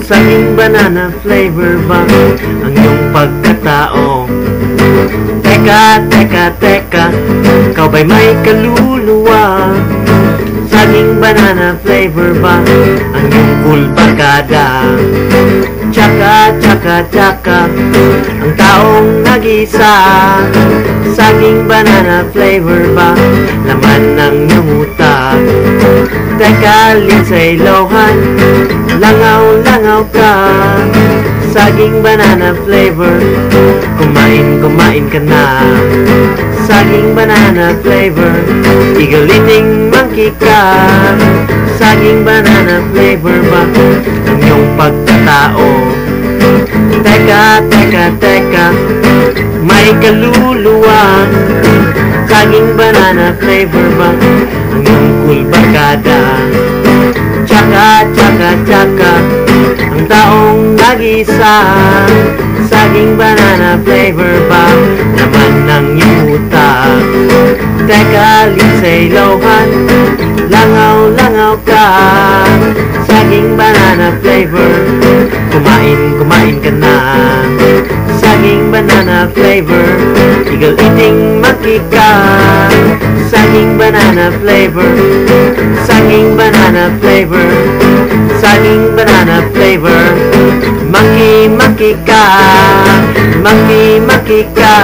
Saging banana flavor ba ang iyong pagkatao? Teka, teka, teka, ikaw ba'y may kaluluwa? Saging banana flavor ba ang iyong cool barkada? Tsaka, tsaka, tsaka, ang taong nag-isa. Saging banana flavor ba laman ng iyong utak? Teka, Lindsay Lohan, langaw-langaw ka. Saging banana flavor, kumain ka na. Saging banana flavor, igaliting monkey ka. Saging banana flavor ba ang iyong pagkatao? Teka, teka, teka, may kaluluwa. Saging banana flavor ba ang iyong cool barkada? Tsaka, tsaka, tsaka, ang taong nag-isa. Saging banana flavor ba naman ng iyong utak? Teka, Lindsay Lohan, langaw-langaw ka. Saging banana flavor, kumain ka na. Saging banana flavor, eagle-eating monkey ka. Saging banana flavor, saging banana flavor, saging banana flavor, monkey ka, monkey ka.